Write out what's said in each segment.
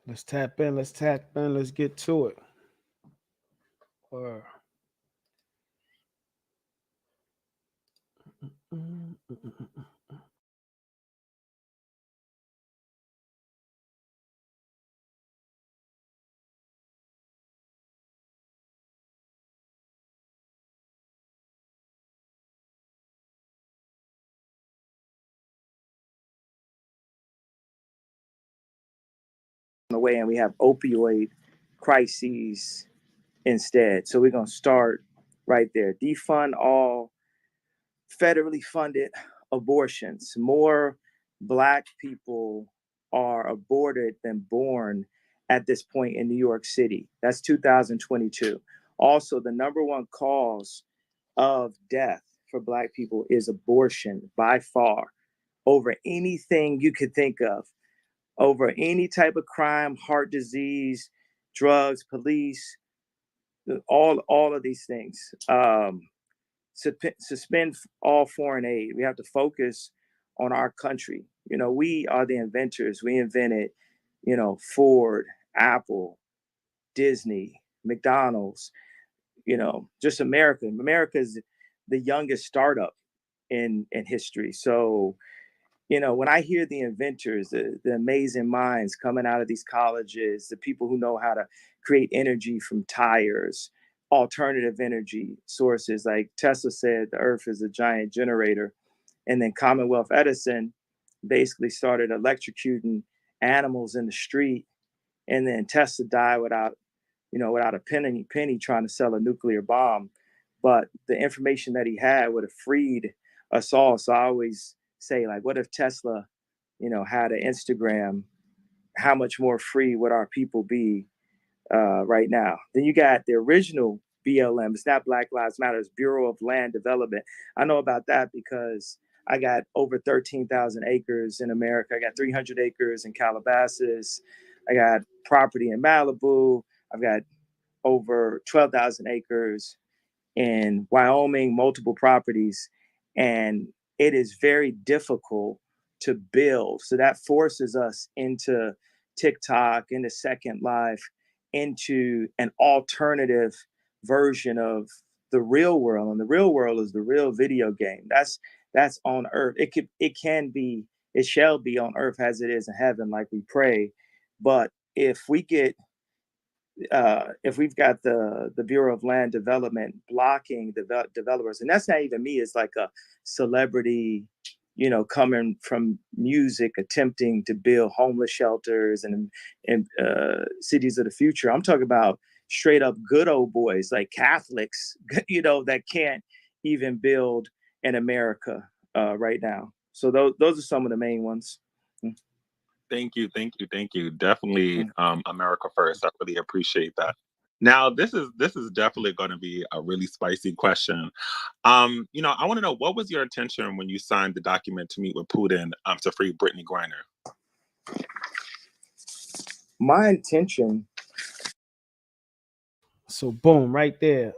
Let's tap in. Let's tap in. Let's get to it. Or the way, and we have opioid crises instead. So we're going to start right there. Defund all federally funded abortions. More Black people are aborted than born at this point in New York City. That's 2022. Also, the number one cause of death for Black people is abortion by far, over anything you could think of, over any type of crime, heart disease, drugs, police, all of these things. Suspend all foreign aid. We have to focus on our country. You know, we are the inventors. We invented, Ford, Apple, Disney, McDonald's, just America. America is the youngest startup in history. So, when I hear the inventors, the amazing minds coming out of these colleges, the people who know how to create energy from tires, alternative energy sources, like Tesla said, the earth is a giant generator. And then Commonwealth Edison basically started electrocuting animals in the street. And then Tesla died without a penny trying to sell a nuclear bomb. But the information that he had would have freed us all. So I always say, like, what if Tesla, had an Instagram? How much more free would our people be right now? Then you got the original BLM. It's not Black Lives Matter. It's Bureau of Land Development. I know about that because I got over 13,000 acres in America. I got 300 acres in Calabasas. I got property in Malibu. I've got over 12,000 acres in Wyoming, multiple properties, and it is very difficult to build. So that forces us into TikTok, into Second Life, into an alternative version of the real world. And the real world is the real video game. That's on earth. It shall be on earth as it is in heaven, like we pray. But if we've got the Bureau of Land Development blocking developers, and that's not even me, it's like a celebrity, coming from music, attempting to build homeless shelters and cities of the future. I'm talking about straight up good old boys like Catholics, that can't even build in America right now. So those are some of the main ones. Thank you, thank you, thank you. Definitely, America first. I really appreciate that. Now, this is definitely going to be a really spicy question. I want to know, what was your intention when you signed the document to meet with Putin to free Brittany Griner? My intention. so boom, right there.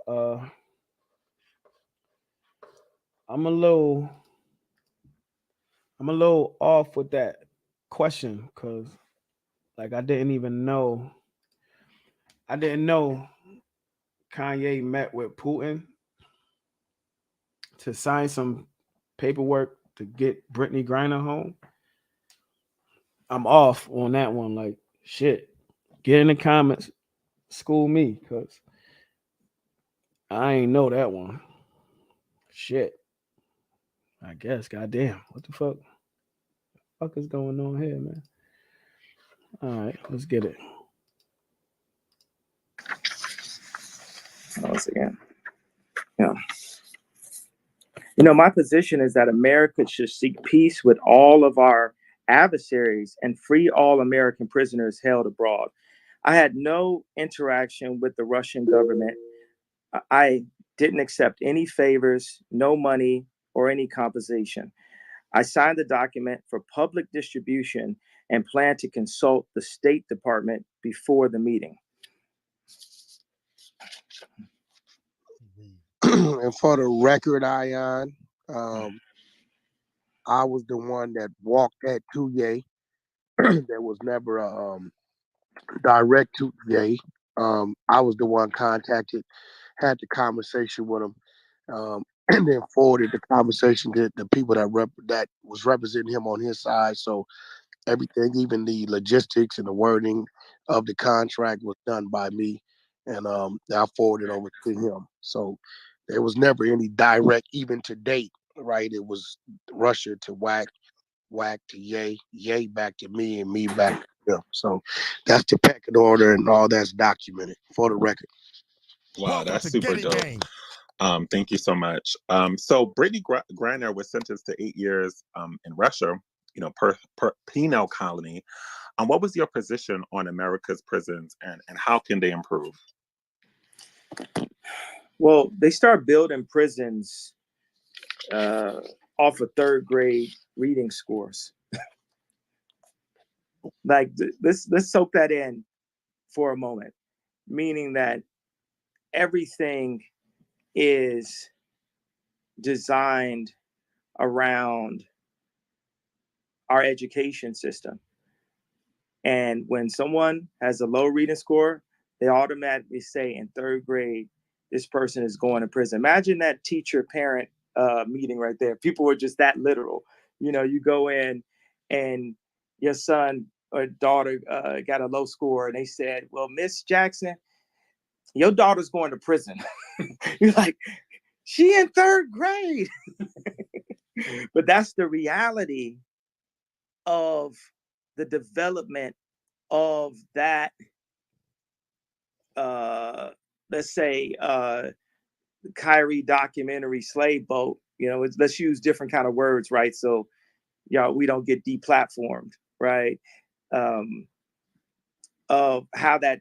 I'm a little I'm a little off with that question because like I didn't know Kanye met with Putin to sign some paperwork to get Brittany Griner home. I'm off on that one. Like shit. Get in the comments, school me, cause I ain't know that one. Shit. I guess. Goddamn. What the fuck? Fuck is going on here, man? All right, let's get it. Once again, yeah. My position is that America should seek peace with all of our adversaries and free all American prisoners held abroad. I had no interaction with the Russian government. I didn't accept any favors, no money, or any compensation. I signed the document for public distribution and plan to consult the State Department before the meeting. And for the record, Ion, I was the one that walked that 2 There was never direct to Ye. I was the one contacted, had the conversation with him, and then forwarded the conversation to the people that was representing him on his side. So everything, even the logistics and the wording of the contract, was done by me, and I forwarded over to him. So there was never any direct, even to date, right? It was Russia to Wack, Wack to Ye back to me, and me back to him. So that's the pecking order, and all that's documented for the record. Wow, that's super dope. Thank you so much. So Brittany Griner was sentenced to 8 years in Russia, per penal colony. What was your position on America's prisons, and how can they improve? Well, they start building prisons off of third grade reading scores. Like, let's soak that in for a moment, meaning that everything is designed around our education system. And when someone has a low reading score, they automatically say in third grade, this person is going to prison. Imagine that teacher parent meeting right there. People were just that literal. You go in and your son or daughter got a low score, and they said, well, Miss Jackson, your daughter's going to prison. You're like, she in third grade. But that's the reality of the development of that, let's say, Kyrie documentary Slave Boat. Let's use different kind of words, right? So, we don't get deplatformed, right? Of how that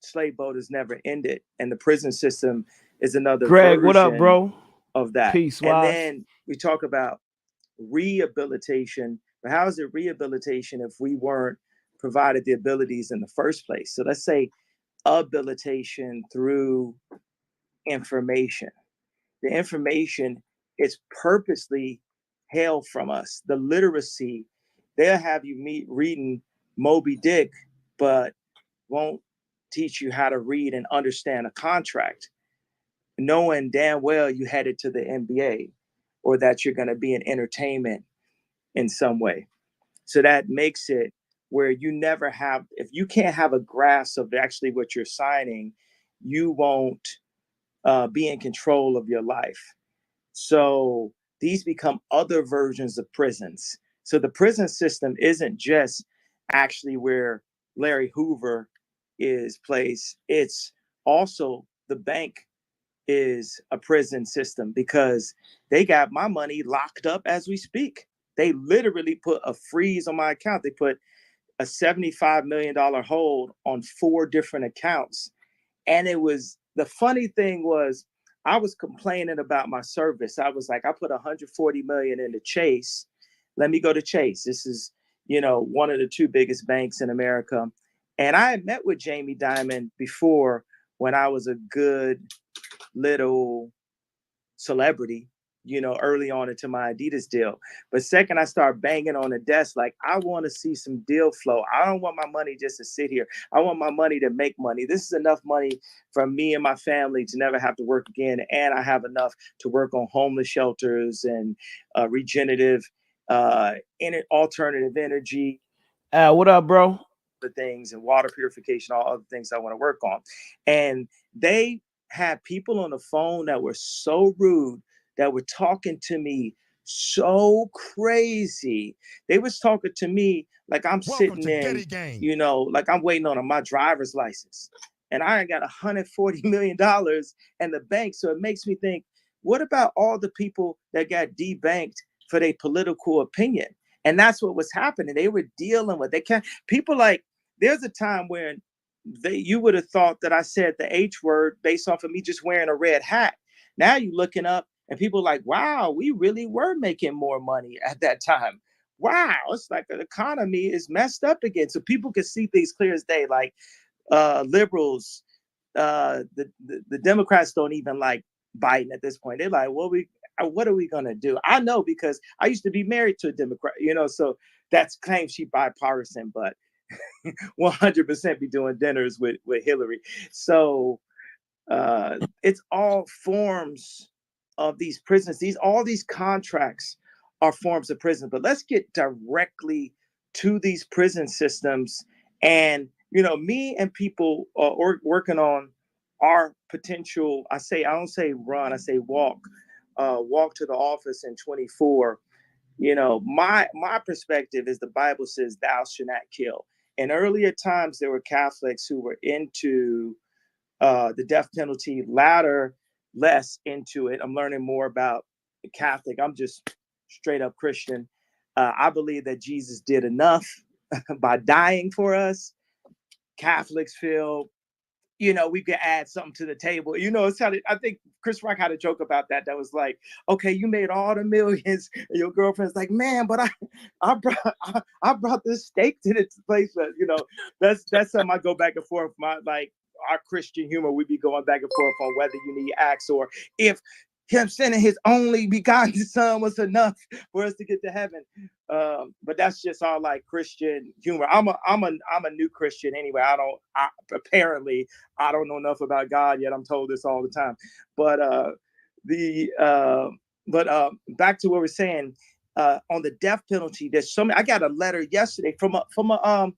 slave boat has never ended, and the prison system is another Greg, version what up, bro? of that. Peace, and wise. then we talk about rehabilitation. But how is it rehabilitation if we weren't provided the abilities in the first place? So let's say habilitation through information. The information is purposely held from us. The literacy, they'll have you reading Moby Dick, but won't teach you how to read and understand a contract, knowing damn well you headed to the NBA or that you're going to be in entertainment in some way. So that makes it where you never have, if you can't have a grasp of actually what you're signing, you won't be in control of your life. So these become other versions of prisons. So the prison system isn't just actually where Larry Hoover is placed. It's also the bank is a prison system because they got my money locked up as we speak. They literally put a freeze on my account. They put a $75 million hold on 4 different accounts. And the funny thing was, I was complaining about my service. I was like, I put 140 million into Chase. Let me go to Chase. This is, one of the 2 biggest banks in America. And I had met with Jamie Dimon before when I was a good little celebrity, early on into my Adidas deal. But second, I start banging on the desk, like, I want to see some deal flow. I don't want my money just to sit here. I want my money to make money. This is enough money for me and my family to never have to work again. And I have enough to work on homeless shelters and regenerative, alternative energy. What up, bro? The things and water purification, all other things I want to work on. And they had people on the phone that were so rude, that were talking to me so crazy. They was talking to me like I'm sitting in, like I'm waiting on my driver's license. And I got $140 million in the bank. So it makes me think, what about all the people that got debanked for their political opinion? And that's what was happening. They were dealing with, people like, there's a time when you would have thought that I said the H word based off of me just wearing a red hat. Now you're looking up and people are like, wow, we really were making more money at that time. Wow, it's like the economy is messed up again. So people can see things clear as day. Like liberals, the Democrats don't even like Biden at this point. They're like, what are we gonna do? I know, because I used to be married to a Democrat, so that's claims she bipartisan, but 100% be doing dinners with Hillary. So it's all forms of these prisons. All these contracts are forms of prison. But let's get directly to these prison systems. And me and people are working on our potential. I don't say run. I say walk. Walk to the office in 24. My perspective is the Bible says, "Thou shalt not kill." In earlier times, there were Catholics who were into the death penalty, latter less into it. I'm learning more about the Catholic. I'm just straight up Christian. I believe that Jesus did enough by dying for us. Catholics feel, we could add something to the table. It's how I think Chris Rock had a joke about that. That was like, okay, you made all the millions, and your girlfriend's like, man, but I brought this steak to this place. That's something I go back and forth. Our Christian humor, we be going back and forth on whether you need acts or if him sending his only begotten son was enough for us to get to heaven. But that's just all like Christian humor. I'm a new Christian anyway. Apparently I don't know enough about God yet. I'm told this all the time. But back to what we're saying on the death penalty. There's so many. I got a letter yesterday from a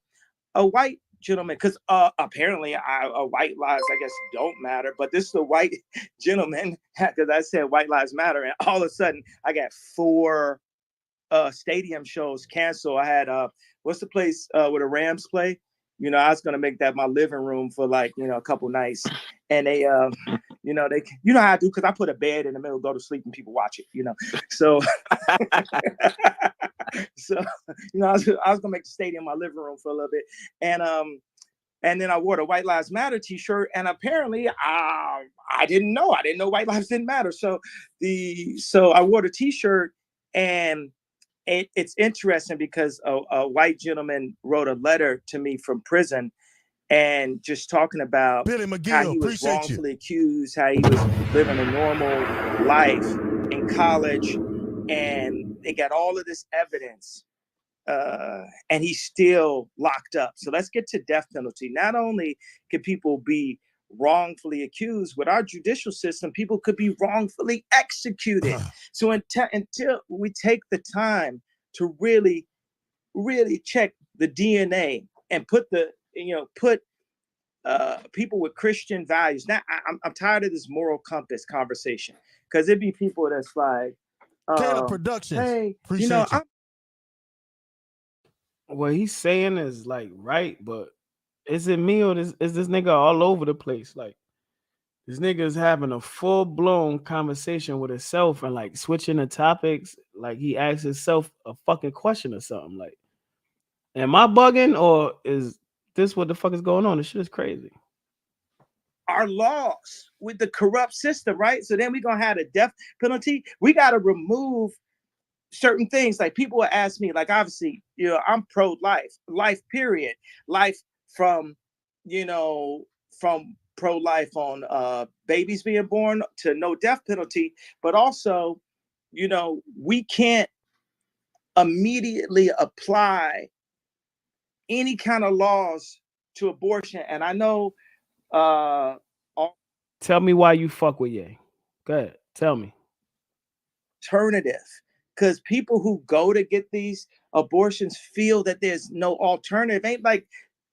white gentleman, because apparently white lives, I guess, don't matter. But this is a white gentleman, because I said white lives matter, and all of a sudden I got 4 stadium shows canceled. I had what's the place where the Rams play? I was gonna make that my living room for a couple nights, and they they how I do, because I put a bed in the middle, go to sleep, and people watch it. So so I was gonna make the stadium my living room for a little bit, and then I wore the White Lives Matter T-shirt, and apparently I didn't know White Lives didn't matter. So I wore the T-shirt, and it's interesting because a white gentleman wrote a letter to me from prison, and just talking about how he was wrongfully accused, how he was living a normal life in college, and they got all of this evidence, and he's still locked up. So let's get to death penalty. Not only can people be wrongfully accused, with our judicial system, people could be wrongfully executed. So until we take the time to really, really check the DNA and put people with Christian values. Now, I'm tired of this moral compass conversation, because it'd be people that's like, Caleb Productions. Hey, appreciate you. What he's saying is right, but is it me, or is this nigga all over the place? This nigga is having a full-blown conversation with himself and switching the topics. He asks himself a fucking question or something. Am I bugging, or is this what the fuck is going on? This shit is crazy. Our laws with the corrupt system, right? So then we're gonna have a death penalty. We gotta remove certain things. People will ask me, obviously, I'm pro-life, period. Life from pro-life on babies being born to no death penalty. But also, we can't immediately apply any kind of laws to abortion. And I know tell me why you fuck with Ye. Go ahead, tell me. Alternative, because people who go to get these abortions feel that there's no alternative. Ain't like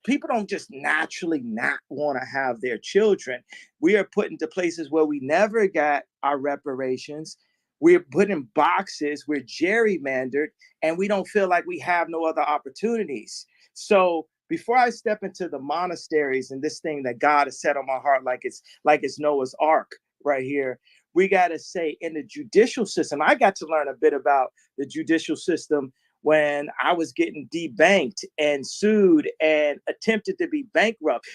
people don't just naturally not want to have their children. We are put into places where we never got our reparations. We're put in boxes, we're gerrymandered, and we don't feel like we have no other opportunities. So before I step into the monasteries and this thing that God has set on my heart, like it's Noah's Ark right here, we got to say, in the judicial system, I got to learn a bit about the judicial system when I was getting debanked and sued and attempted to be bankrupt.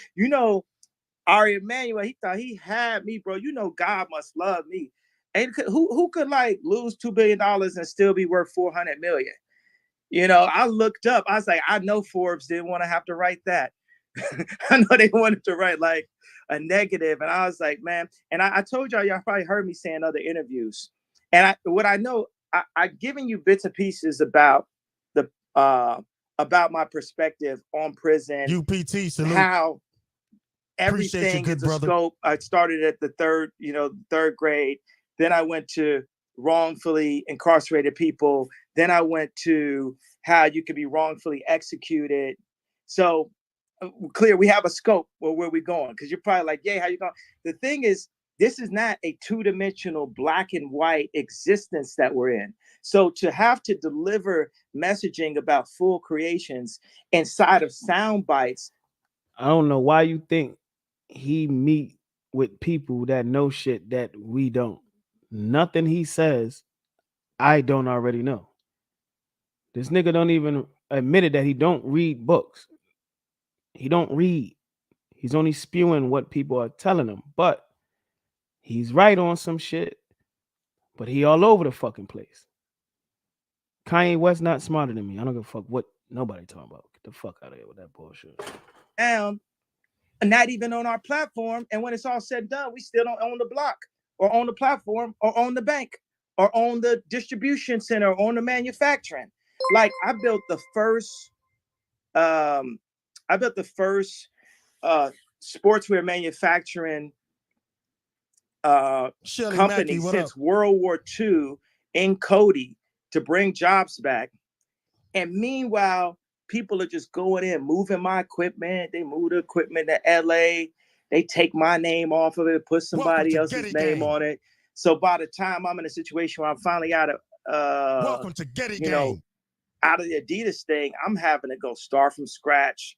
Ari Emanuel, he thought he had me, bro. God must love me. And who could lose $2 billion and still be worth 400 million? I looked up. I was like, I know Forbes didn't want to have to write that. I know they wanted to write a negative. And I was like, man, and I told y'all probably heard me say in other interviews. And I've given you bits and pieces about the about my perspective on prison, UPT, salute. how Appreciate you, everything good is a brother. scope. I started at the third grade. Then I went to wrongfully incarcerated people. Then I went to how you can be wrongfully executed. So clear, we have a scope where we're going, because you're probably like, yeah, how you going? The thing is, this is not a two-dimensional black and white existence that we're in. So to have to deliver messaging about full creations inside of sound bites. I don't know why you think he meet with people that know shit that we don't. Nothing he says, I don't already know. This nigga don't even admit that he don't read books. He don't read. He's only spewing what people are telling him. But he's right on some shit. But he all over the fucking place. Kanye West not smarter than me. I don't give a fuck what nobody talking about. Get the fuck out of here with that bullshit. Down, not even on our platform. And when it's all said and done, we still don't own the block or own the platform or own the bank or own the distribution center or own the manufacturing. Like I built the first sportswear manufacturing company since World War II in Cody to bring jobs back. And meanwhile, people are just going in, moving my equipment. They move the equipment to LA. They take my name off of it, put somebody else's name on it. So by the time I'm in a situation where I'm finally out of out of the Adidas thing, I'm having to go start from scratch,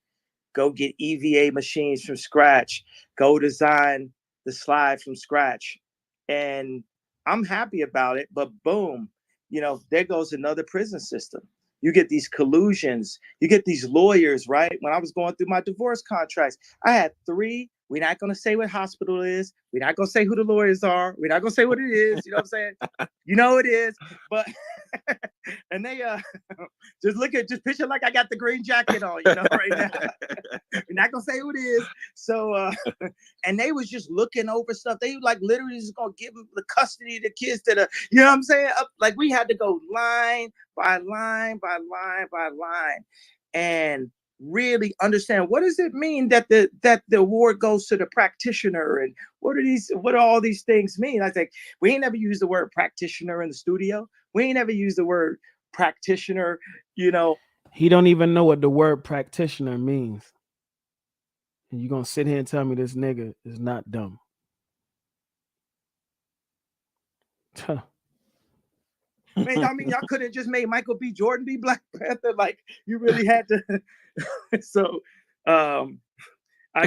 go get EVA machines from scratch, go design the slide from scratch. And I'm happy about it, but boom, there goes another prison system. You get these collusions, you get these lawyers, right? When I was going through my divorce contracts, I had 3. We're not going to say what hospital it is. We're not going to say who the lawyers are. We're not going to say what it is. You know what I'm saying? You know it is. But, and they just picture like I got the green jacket on, right now. We're not going to say who it is. So, and they was just looking over stuff. They like literally just going to give them the custody of the kids to the, you know what I'm saying? Like we had to go line by line by line by line. And really understand, what does it mean that the award goes to the practitioner, and what do all these things mean? I think we ain't never used the word practitioner in the studio. We ain't never used the word practitioner. He don't even know what the word practitioner means. And you're gonna sit here and tell me this nigga is not dumb. Man, I mean, y'all could have just made Michael B. Jordan be Black Panther. Like, you really had to. So, I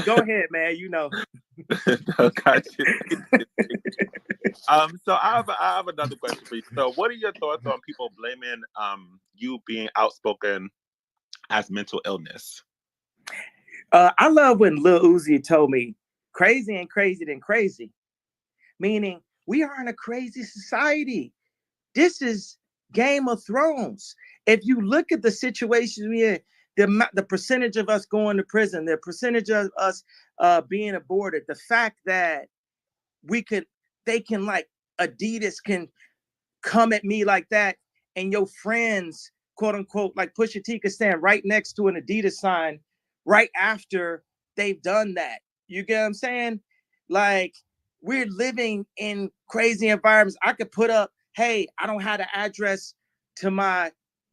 go ahead, man. No, gotcha. So I have another question for you. So, what are your thoughts on people blaming you being outspoken as mental illness? I love when Lil Uzi told me, "Crazy ain't crazy than crazy," meaning we are in a crazy society. This is Game of Thrones. If you look at the situations we're in, the percentage of us going to prison, the percentage of us being aborted, the fact that they can like Adidas can come at me like that, and your friends, quote unquote, like Pusha T could stand right next to an Adidas sign right after they've done that. You get what I'm saying? Like, we're living in crazy environments. I could put up, hey, I don't have the address to my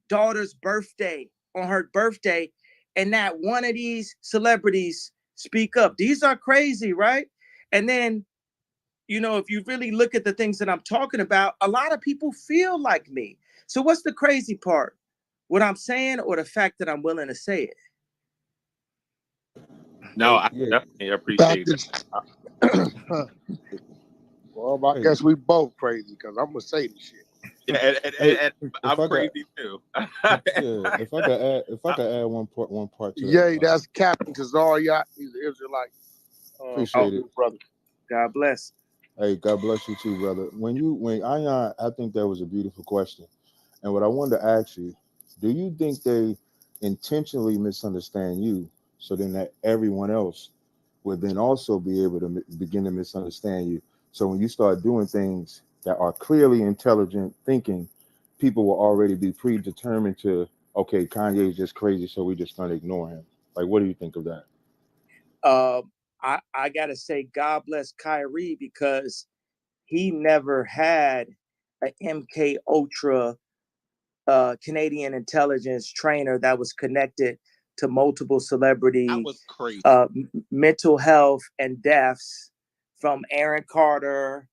daughter's birthday on her birthday, and not one of these celebrities speak up. These are crazy, right? And then, if you really look at the things that I'm talking about, a lot of people feel like me. So what's the crazy part? What I'm saying, or the fact that I'm willing to say it? No, I definitely appreciate that. Well, I guess we both crazy, because I'm gonna say this shit. Yeah, and I'm crazy too. If I could add one part to that. That's Captain Tazariot. He's an Israelite. Appreciate it, brother. God bless. Hey, God bless you too, brother. I think that was a beautiful question, and what I wanted to ask you, do you think they intentionally misunderstand you, so then that everyone else would then also be able to begin to misunderstand you? So when you start doing things that are clearly intelligent thinking, people will already be predetermined to okay, Kanye is just crazy, so we just gonna ignore him? Like, what do you think of that? I gotta say, God bless Kyrie, because he never had an MK Ultra Canadian intelligence trainer that was connected to multiple celebrity That was crazy. Mental health and deaths, from Aaron Carter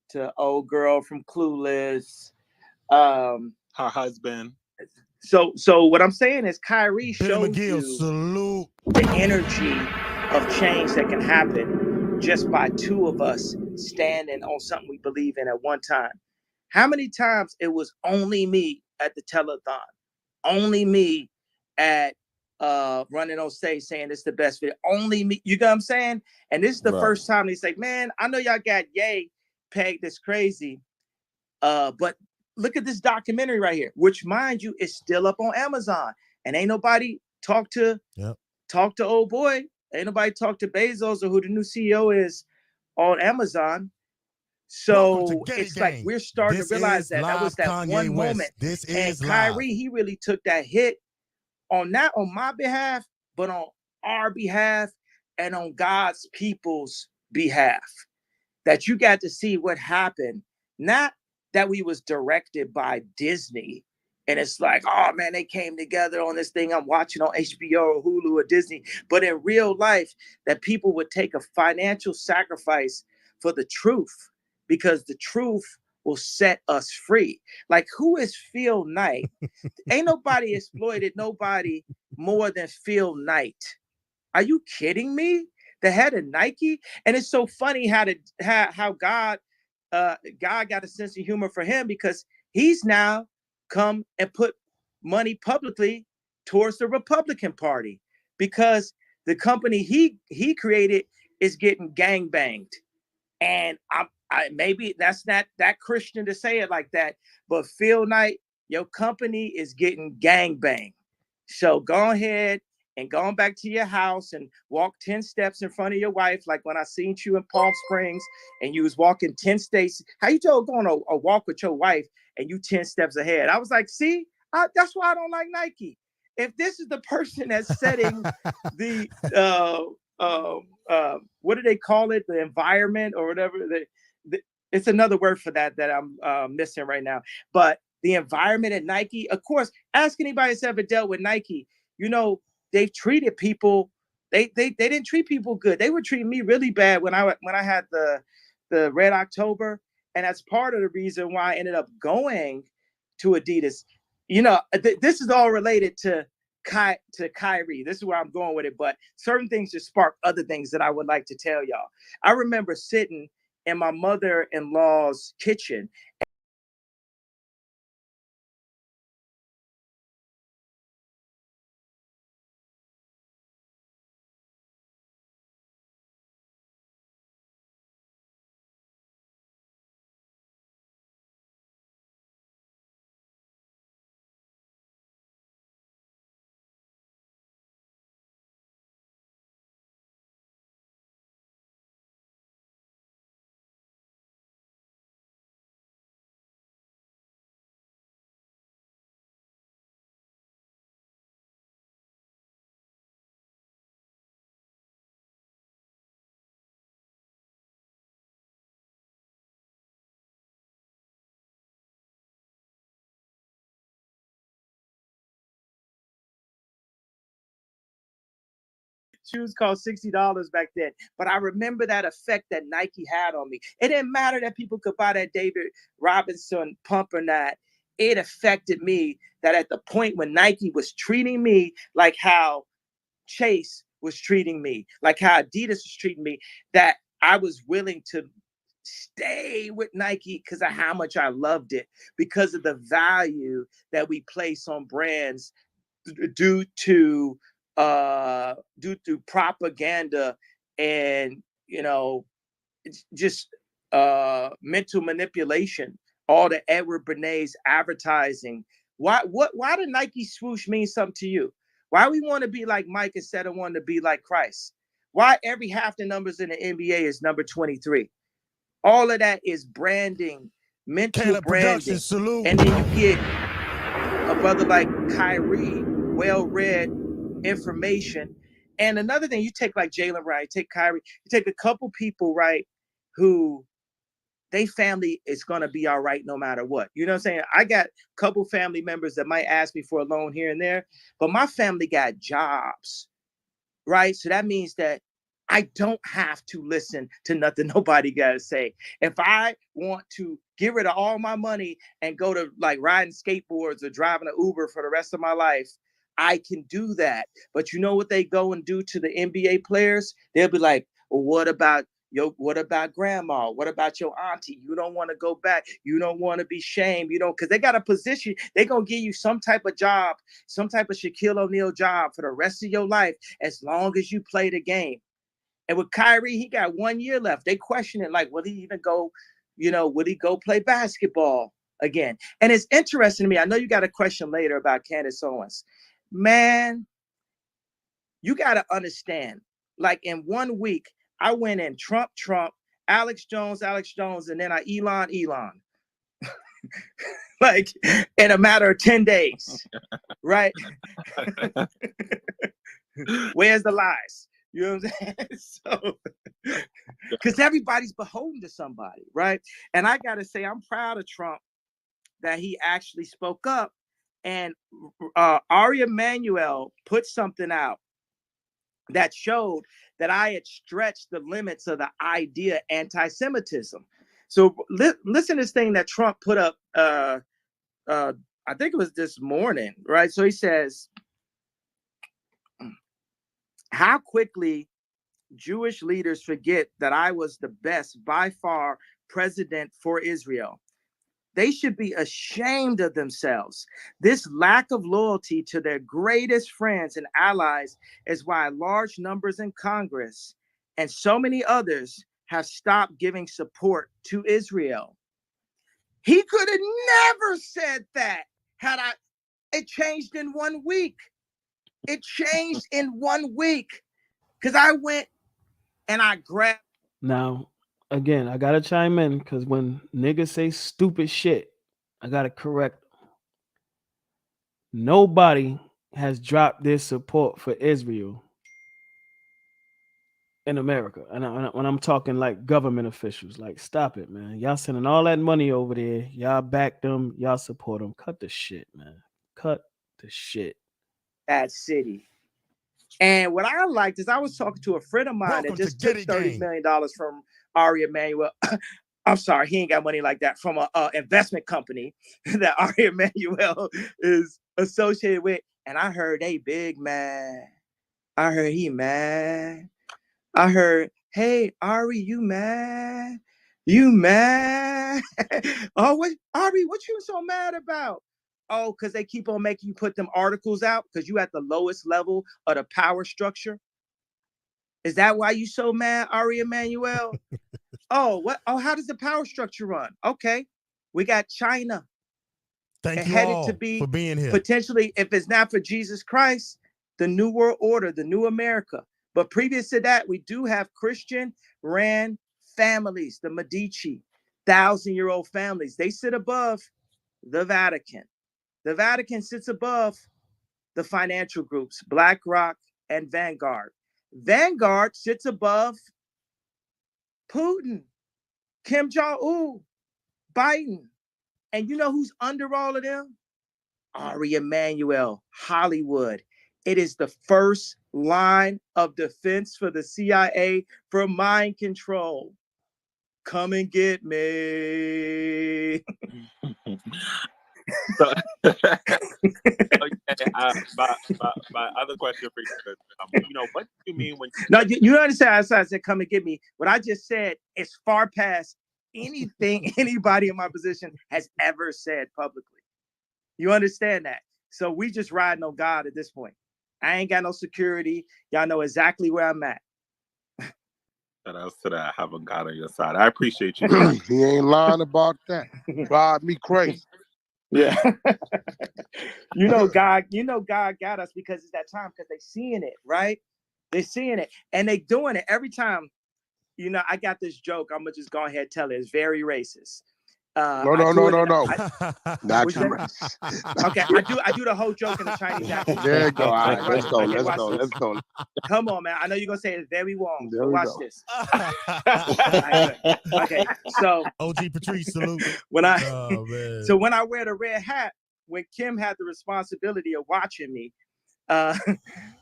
to old girl from Clueless. Her husband. So what I'm saying is Kyrie Billy showed McGill, you salute. the energy of change that can happen just by two of us standing on something we believe in at one time. How many times it was only me at the telethon, only me at running on stage saying it's the best video, only me, you know what I'm saying? And this is the Right. first time they say, man, I know y'all got Ye pegged as crazy, but look at this documentary right here, which, mind you, is still up on Amazon, and ain't nobody talk to old boy. Ain't nobody talk to Bezos or who the new CEO is on Amazon. So it's Gang. like we're starting This to realize is that live was that Kanye one West. moment. This And is Kyrie, live. he really took that hit on not on my behalf, but on our behalf and on God's people's behalf. That you got to see what happened. Not that we was directed by Disney. And it's like, oh man, they came together on this thing I'm watching on HBO or Hulu or Disney. But in real life, that people would take a financial sacrifice for the truth, because the truth will set us free. Like, who is Phil Knight? Ain't nobody exploited nobody more than Phil Knight. Are you kidding me? The head of Nike? And it's so funny how God got a sense of humor for him, because he's now come and put money publicly towards the Republican Party, because the company he created is getting gangbanged. And I maybe that's not that Christian to say it like that, but Phil Knight, your company is getting gangbanged. So go ahead and go back to your house and walk 10 steps in front of your wife, like when I seen you in Palm Springs and you was walking 10 steps. How you going a walk with your wife and you 10 steps ahead? I was like, see, that's why I don't like Nike. If this is the person that's setting the what do they call it? The environment or whatever. It's another word for that I'm missing right now. But the environment at Nike, of course, ask anybody that's ever dealt with Nike. You know, they've treated people. They didn't treat people good. They were treating me really bad when I had the Red October, and that's part of the reason why I ended up going to Adidas. You know, this is all related to Kyrie. This is where I'm going with it, but certain things just spark other things that I would like to tell y'all. I remember sitting in my mother-in-law's kitchen. Shoes cost $60 back then, but I remember that effect that Nike had on me. It didn't matter that people could buy that David Robinson pump or not. It affected me that at the point when Nike was treating me like how Chase was treating me, like how Adidas was treating me, that I was willing to stay with Nike because of how much I loved it, because of the value that we place on brands due to propaganda and just mental manipulation. All the Edward Bernays advertising. Why did Nike swoosh mean something to you? Why we want to be like Mike instead of wanting to be like Christ? Why every half the numbers in the NBA is number 23? All of that is branding, mental Caleb branding. Production, salute. And then you get a brother like Kyrie, well-read information. And another thing, you take like Jalen, right? Take Kyrie, you take a couple people, right, who they family is gonna be all right no matter what. You know what I'm saying? I got a couple family members that might ask me for a loan here and there, but my family got jobs, right? So that means that I don't have to listen to nothing nobody got to say. If I want to get rid of all my money and go to like riding skateboards or driving an Uber for the rest of my life, I can do that. But you know what they go and do to the NBA players? They'll be like, well, what about grandma? What about your auntie? You don't want to go back. You don't want to be shamed. You don't, because they got a position. They're going to give you some type of job, some type of Shaquille O'Neal job for the rest of your life, as long as you play the game. And with Kyrie, he got 1 year left. They question it, like, will he even go, would he go play basketball again? And it's interesting to me. I know you got a question later about Candace Owens. Man, you got to understand, like in 1 week, I went in Trump, Alex Jones, and then I Elon. Like in a matter of 10 days, right? Where's the lies? You know what I'm saying? So, because everybody's beholden to somebody, right? And I got to say, I'm proud of Trump that he actually spoke up. And Ari Emanuel put something out that showed that I had stretched the limits of the idea anti-Semitism. So listen to this thing that Trump put up, I think it was this morning, right? So he says, how quickly Jewish leaders forget that I was the best by far president for Israel. They should be ashamed of themselves. This lack of loyalty to their greatest friends and allies is why large numbers in Congress and so many others have stopped giving support to Israel. He could have never said that had it changed in 1 week. It changed in 1 week because I went and I grabbed. Now, again, I gotta chime in because when niggas say stupid shit, I gotta correct them. Nobody has dropped their support for Israel in America. And when I'm talking like government officials, like, stop it, man. Y'all sending all that money over there. Y'all back them. Y'all support them. Cut the shit, man. Cut the shit. That city. And what I liked is I was talking to a friend of mine Welcome that just to took Getty $30 million from Ari Emanuel. I'm sorry, he ain't got money like that, from a investment company that Ari Emanuel is associated with. And I heard they big man. I heard he mad. I heard, hey, Ari, you mad? You mad? Oh, what, Ari, what you so mad about? Oh, because they keep on making you put them articles out because you at the lowest level of the power structure. Is that why you so mad, Ari Emanuel? Oh, what? Oh, how does the power structure run? Okay, we got China Thank you headed all to be for being here. potentially, if it's not for Jesus Christ, the new world order, the new America. But previous to that, we do have Christian ran families, the Medici, 1,000-year-old families. They sit above the Vatican. The Vatican sits above the financial groups, BlackRock and Vanguard. Vanguard sits above Putin, Kim Jong-un, Biden. And you know who's under all of them? Ari Emanuel, Hollywood. It is the first line of defense for the CIA for mind control. Come and get me. So, okay, my other question for you is, what do you mean when No, you understand? I said, come and get me. What I just said is far past anything anybody in my position has ever said publicly. You understand that? So we just riding on God at this point. I ain't got no security. Y'all know exactly where I'm at. Shout out to that, having God on your side? I appreciate you. He ain't lying about that. Drive me crazy. Yeah. God got us because it's that time, because they seeing it, right? They seeing it and they doing it every time. I got this joke. I'm gonna just go ahead and tell it. It's very racist. No. Not What'd too you much. Okay, I do the whole joke in the Chinese accent. There you go. All right, let's go. Okay, Let's watch go. this. Let's go. Come on, man. I know you're gonna say it's very wrong, There but we watch go. this. Right, good. Okay, so OG Patrice, salute. when I Oh, man. so when I wear the red hat, when Kim had the responsibility of watching me,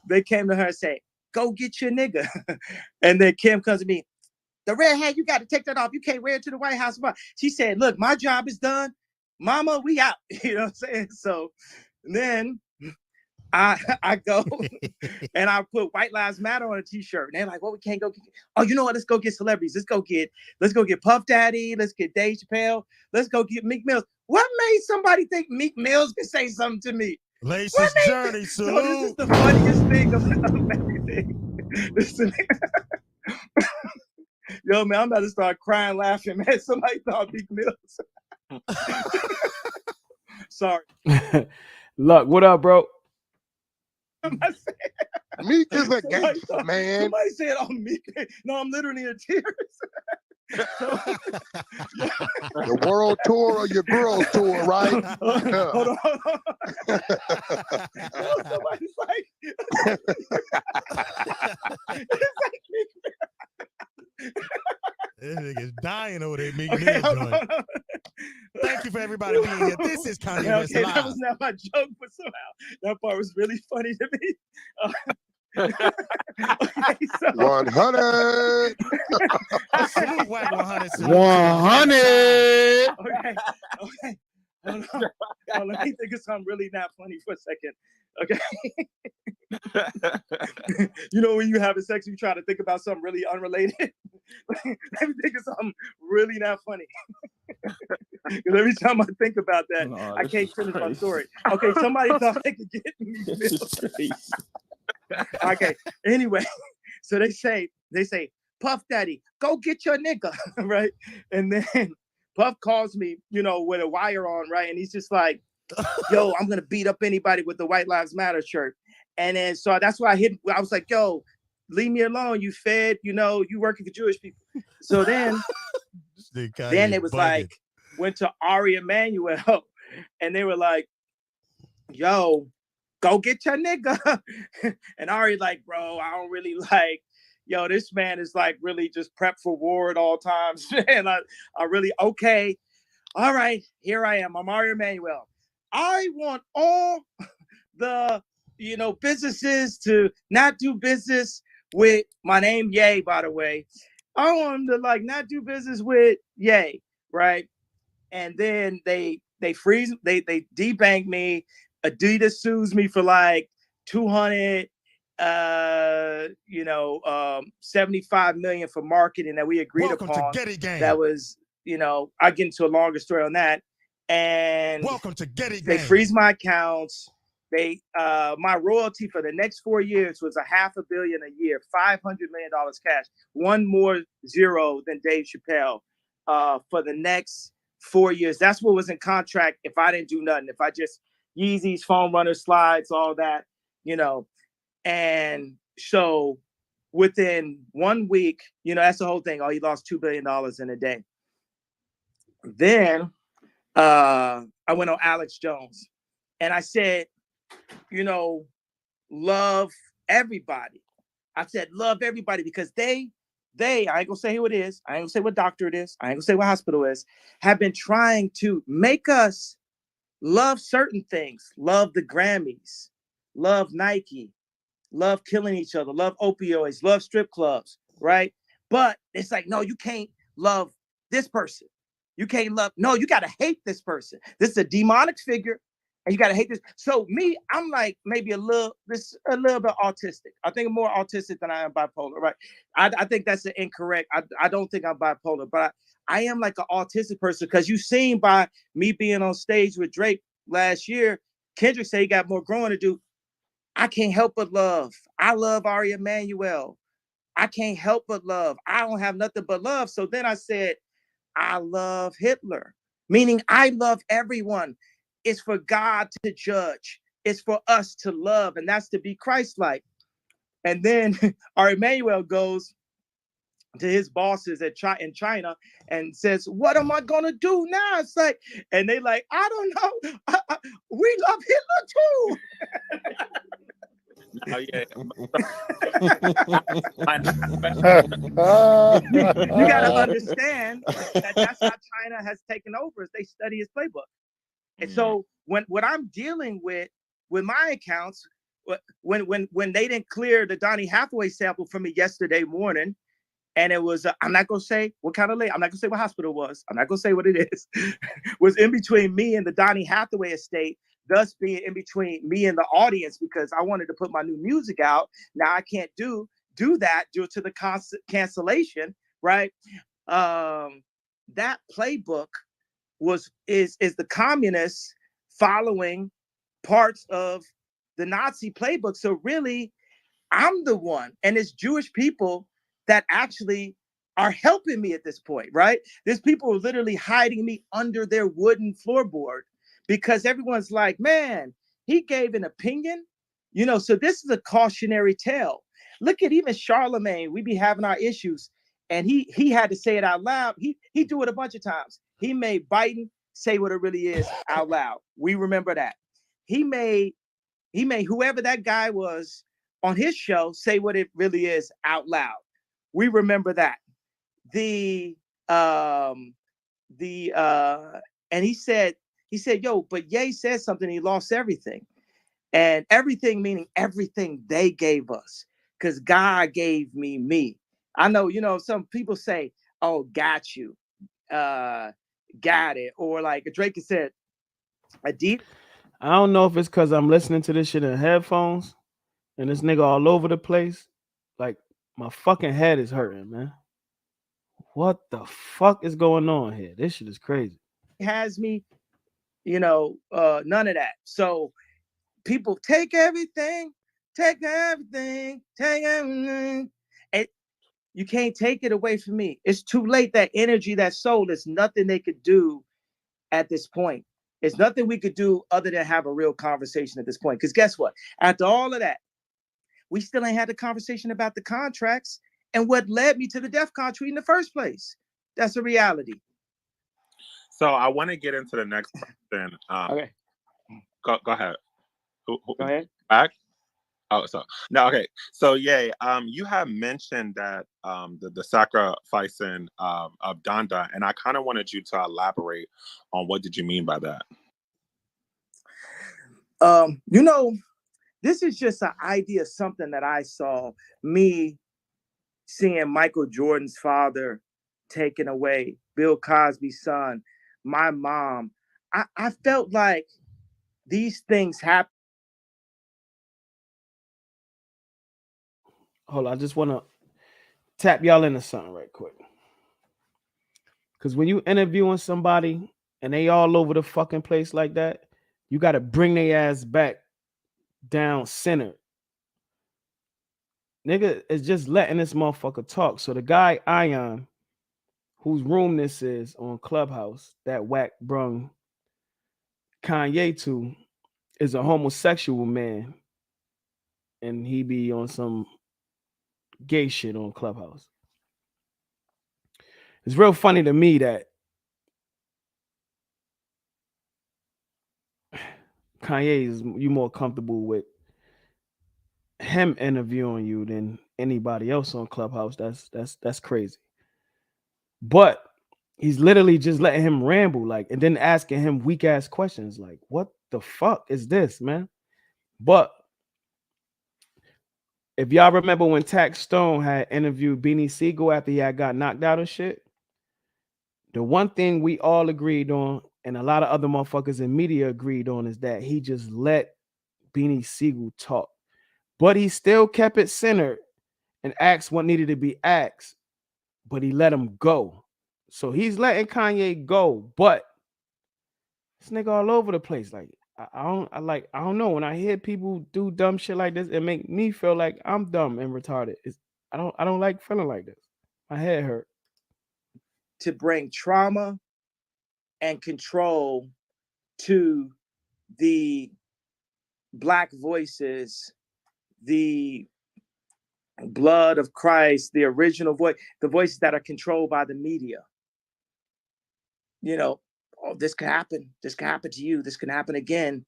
they came to her and say, "Go get your nigga," and then Kim comes to me. The red hat, you got to take that off. You can't wear it to the White House. She said, "Look, my job is done. Mama, we out." You know what I'm saying? So then I go and I put White Lives Matter on a t-shirt. And they're like, "Well, we can't go. Oh, you know what? Let's go get celebrities. Let's go get Puff Daddy. Let's get Dave Chappelle. Let's go get Meek Mills." What made somebody think Meek Mills could say something to me? Lace's journey, salute. No, this is the funniest thing of everything. Listen. Yo, man, I'm about to start crying, laughing, man. Somebody thought Meek Mills. Sorry. Luck, what up, bro? Meek is a gangster, man. Somebody said, "Oh, Meek." No, I'm literally in tears. The world tour or your girls tour, right? Hold on. Somebody's like, it's like Meek Mill. This nigga's dying over there, Meek Mill joint. Thank you for everybody being here. This is Kanye West Okay, Live. that was not my joke, but somehow that part was really funny to me. Okay, so 100. Salute Wack 100. 100. Okay. Hold on, let me think of something really not funny for a second. Okay. You know when you having sex, you try to think about something really unrelated. Let me think of something really not funny. Because every time I think about that, I can't finish my story. Okay, somebody thought they could get me. Okay. Anyway, so they say, "Puff Daddy, go get your nigga," right? And then Puff calls me, with a wire on, right? And he's just like, "Yo, I'm gonna beat up anybody with the White Lives Matter shirt." And then so that's why I was like, "Yo, leave me alone. You fed, you working for Jewish people." So then it was like, went to Ari Emanuel, and they were like, "Yo, go get your nigga." And Ari like, "Bro, I don't really like, this man is like really just prepped for war at all times." And I really, okay, all right, here I am. I'm Ari Emanuel. I want all the, businesses to not do business with my name, Ye, by the way. I want them to not do business with Ye, right? And then they freeze, they debank me. Adidas sues me for like 75 million for marketing that we agreed upon. That was, I get into a longer story on that. And welcome to Getty they freeze my accounts. They my royalty for the next 4 years was $500 million a year, $500 million cash, one more zero than Dave Chappelle for the next 4 years. That's what was in contract if I didn't do nothing. If I just Yeezys, foam runner slides, all that, And so within 1 week, that's the whole thing. Oh, he lost $2 billion in a day. Then I went on Alex Jones and I said, love everybody. I said, love everybody because they, I ain't gonna say who it is. I ain't gonna say what doctor it is. I ain't gonna say what hospital it is, have been trying to make us love certain things, love the Grammys, love Nike, love killing each other, love opioids, love strip clubs, right? But it's like, no, you can't love this person. You can't love, no, you gotta hate this person. This is a demonic figure. And you gotta hate this. So me, I'm like maybe a little bit autistic. I think I'm more autistic than I am bipolar, right? I think that's incorrect. I don't think I'm bipolar, but I am like an autistic person because you've seen by me being on stage with Drake last year, Kendrick said he got more growing to do. I can't help but love. I love Ari Emanuel. I can't help but love. I don't have nothing but love. So then I said, I love Hitler, meaning I love everyone. It's for God to judge. It's for us to love, and that's to be Christ-like. And then our Emmanuel goes, to his bosses in China and says, "What am I gonna do now?" It's like, and they like, "I don't know. We love Hitler too." Oh yeah. You got to understand that that's how China has taken over. Is they study his playbook, and so what I'm dealing with my accounts, when they didn't clear the Donny Hathaway sample for me yesterday morning. And it was, I'm not going to say what kind of lady, I'm not going to say what hospital it was. I'm not going to say what it is. Was in between me and the Donny Hathaway estate, thus being in between me and the audience because I wanted to put my new music out. Now I can't do that due to the cancellation, right? That playbook is the communists following parts of the Nazi playbook. So really, I'm the one, and it's Jewish people that actually are helping me at this point, right? There's people literally hiding me under their wooden floorboard because everyone's like, man, he gave an opinion, so this is a cautionary tale. Look at even Charlemagne, we be having our issues, and he had to say it out loud. He do it a bunch of times. He made Biden say what it really is out loud. We remember that. He made whoever that guy was on his show say what it really is out loud. We remember that. And he said, yo, but Ye said something, he lost everything. And everything meaning everything they gave us. Because God gave me. I know, some people say, oh, got you. Got it. Or like Drake said, a deep. I don't know if it's because I'm listening to this shit in headphones and this nigga all over the place. Like, my fucking head is hurting, man. What the fuck is going on here? This shit is crazy. Has me, none of that. So people take everything. And you can't take it away from me. It's too late. That energy, that soul, there's nothing they could do at this point. It's nothing we could do other than have a real conversation at this point. Because guess what? After all of that, we still ain't had the conversation about the contracts and what led me to the DEFCON tweet in the first place. That's a reality. So I want to get into the next question. Okay. Go ahead. Go ahead. Back? Oh, so no, okay. So yeah, you have mentioned that the sacrificing of Donda, and I kind of wanted you to elaborate on what did you mean by that. This is just an idea, something that I saw, me seeing Michael Jordan's father taken away, Bill Cosby's son, my mom. I felt like these things happen. Hold on, I just want to tap y'all into something right quick. Because when you interviewing somebody and they all over the fucking place like that, you got to bring their ass back down center. Nigga is just letting this motherfucker talk. So the guy, Ion, whose room this is on Clubhouse, that Wack brung Kanye to, is a homosexual man. And he be on some gay shit on Clubhouse. It's real funny to me that Kanye is you more comfortable with him interviewing you than anybody else on Clubhouse. That's crazy. But he's literally just letting him ramble, like, and then asking him weak ass questions, like, what the fuck is this, man? But if y'all remember when Tax Stone had interviewed Beanie Siegel after he had got knocked out and shit, the one thing we all agreed on, and a lot of other motherfuckers in media agreed on, is that he just let Beanie Siegel talk. But he still kept it centered and asked what needed to be asked, but he let him go. So he's letting Kanye go, but this nigga all over the place. Like, I don't know. When I hear people do dumb shit like this, it make me feel like I'm dumb and retarded. I don't like feeling like this. My head hurt. To bring trauma and control to the Black voices, the blood of Christ, the original voice, the voices that are controlled by the media. Oh, this could happen. This could happen to you. This can happen again.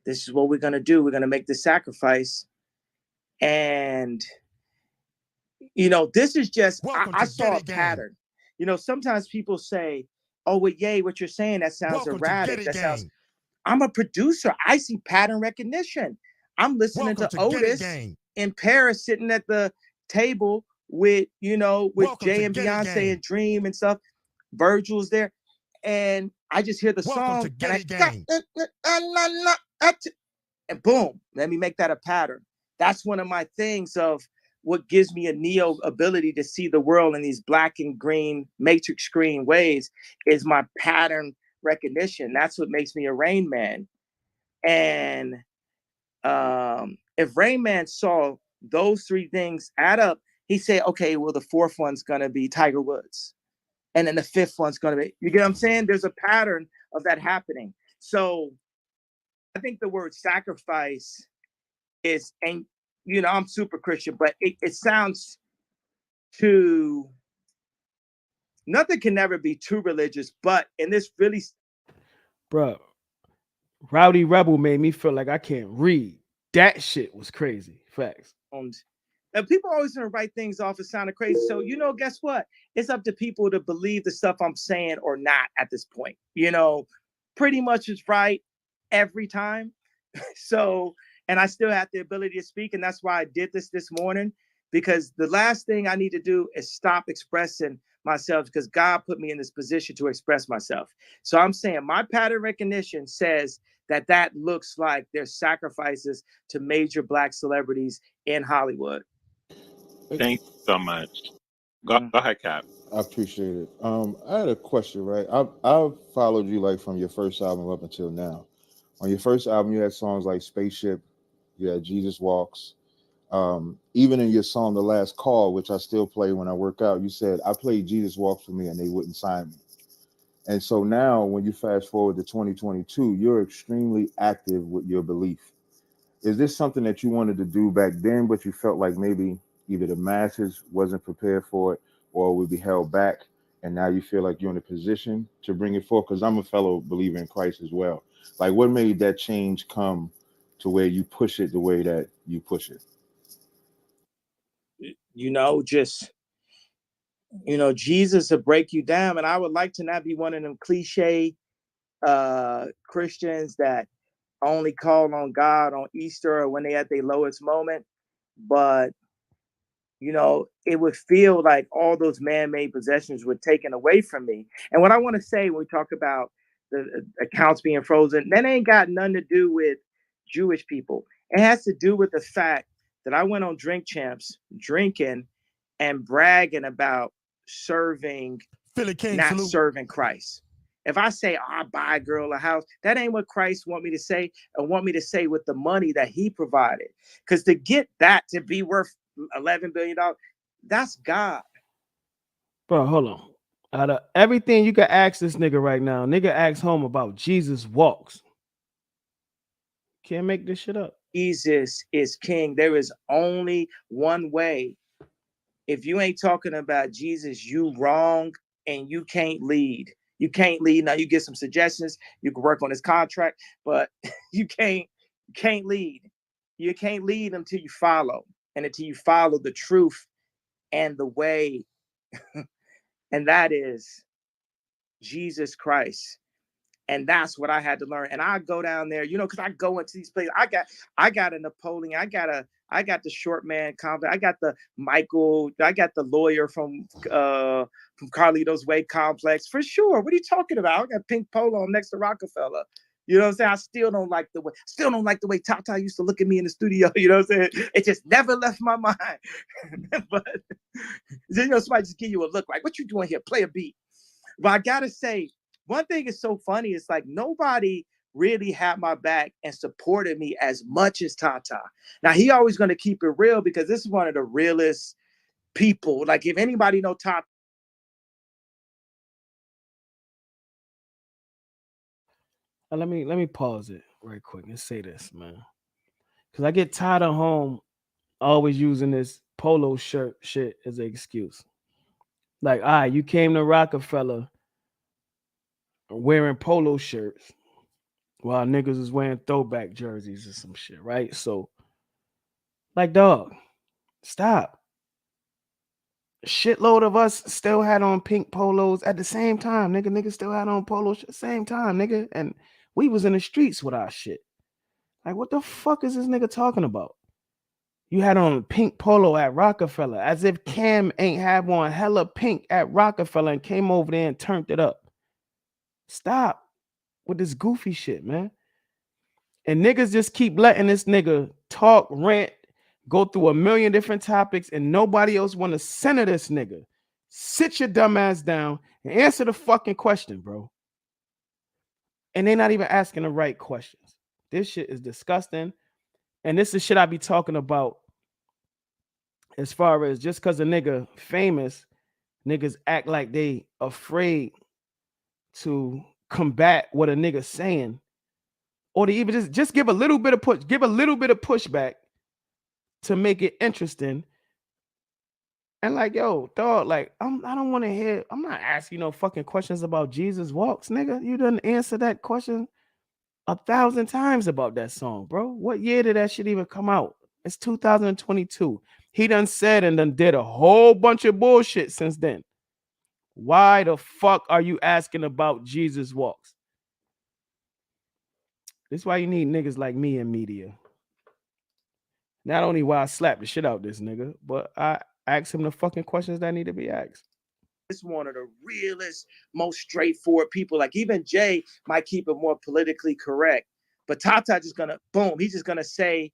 This is what we're going to do. We're going to make this sacrifice. And, this is just, I saw a pattern. Sometimes people say, oh, well, yay, what you're saying, that sounds erratic. That sounds, I'm a producer. I see pattern recognition. I'm listening to Otis in Paris, sitting at the table with Jay and Beyonce and Dream and stuff. Virgil's there. And I just hear the song and boom, let me make that a pattern. That's one of my things of what gives me a neo ability to see the world in these black and green matrix screen ways is my pattern recognition. That's what makes me a Rain Man. And if Rain Man saw those three things add up, he'd say, okay, well, the fourth one's going to be Tiger Woods. And then the fifth one's going to be, you get what I'm saying? There's a pattern of that happening. So I think the word sacrifice is, and I'm super Christian, but it sounds too, nothing can never be too religious, but in this really. Bro, Rowdy Rebel made me feel like I can't read. That shit was crazy. Facts. And people always gonna write things off as sounding crazy. So, guess what? It's up to people to believe the stuff I'm saying or not at this point. Pretty much it's right every time. So, and I still have the ability to speak. And that's why I did this morning, because the last thing I need to do is stop expressing myself, because God put me in this position to express myself. So I'm saying my pattern recognition says that looks like there's sacrifices to major Black celebrities in Hollywood. Thank you so much. Go ahead, Cap. I appreciate it. I had a question, right? I've followed you like from your first album up until now. On your first album, you had songs like Spaceship, you had Jesus Walks. Even in your song The Last Call, which I still play when I work out, you said, I played Jesus Walks for me and they wouldn't sign me. And so now when you fast forward to 2022, you're extremely active with your belief. Is this something that you wanted to do back then, but you felt like maybe either the masses wasn't prepared for it or would be held back, and now you feel like you're in a position to bring it forth? Because I'm a fellow believer in Christ as well. Like, what made that change come to where you push it the way that you push it? Jesus will break you down. And I would like to not be one of them cliche Christians that only call on God on Easter or when they at their lowest moment. But, it would feel like all those man-made possessions were taken away from me. And what I want to say when we talk about the accounts being frozen, that ain't got nothing to do with Jewish people. It has to do with the fact that I went on Drink Champs drinking and bragging about serving, not serving Christ. If I say, I buy a girl a house, that ain't what Christ want me to say, and want me to say with the money that he provided. Because to get that to be worth $11 billion, that's God. Bro, hold on. Out of everything you can ask this nigga right now, nigga ask home about Jesus Walks. Can't make this shit up. Jesus is king. There is only one way. If you ain't talking about Jesus, you wrong, and you can't lead. You can't lead. Now you get some suggestions. You can work on his contract, but you can't lead. You can't lead until you follow, and until you follow the truth and the way, and that is Jesus Christ. And that's what I had to learn. And I go down there, because I go into these places. I got a Napoleon. I got the short man complex. I got the Michael. I got the lawyer from Carlito's Way complex for sure. What are you talking about? I got pink polo next to Rockefeller. You know what I'm saying? I still don't like the way Tata used to look at me in the studio. You know what I'm saying? It just never left my mind. But somebody just give you a look like, what you doing here? Play a beat. But I gotta say, one thing is so funny. It's like nobody really had my back and supported me as much as Tata. Now he always going to keep it real, because this is one of the realest people. Like if anybody know Tata. Let me pause it right quick and say this, man, because I get tired of home always using this polo shirt shit as an excuse. Like, all right, you came to Rockefeller wearing polo shirts while niggas is wearing throwback jerseys or some shit, right? So, like, dog, stop. Shitload of us still had on pink polos at the same time, nigga. Niggas still had on polos at the same time, nigga. And we was in the streets with our shit. Like, what the fuck is this nigga talking about? You had on pink polo at Rockefeller, as if Cam ain't have on hella pink at Rockefeller and came over there and turned it up. Stop with this goofy shit, man. And niggas just keep letting this nigga talk, rant, go through a million different topics, and nobody else want to center this nigga. Sit your dumb ass down and answer the fucking question, bro. And they're not even asking the right questions. This shit is disgusting. And this is shit I be talking about as far as just because a nigga famous, niggas act like they afraid to combat what a nigga saying, or to even just give a little bit of pushback to make it interesting. And like, yo, dog, like, I don't want to hear, I'm not asking no fucking questions about Jesus Walks, nigga. You done answer that question 1,000 times about that song, bro. What year did that shit even come out? It's 2022. He done said and done did a whole bunch of bullshit since then. Why the fuck are you asking about Jesus Walks? This is why you need niggas like me in media. Not only why I slap the shit out this nigga, but I ask him the fucking questions that need to be asked. It's one of the realest, most straightforward people. Like even Jay might keep it more politically correct, but Tata just gonna boom. He's just gonna say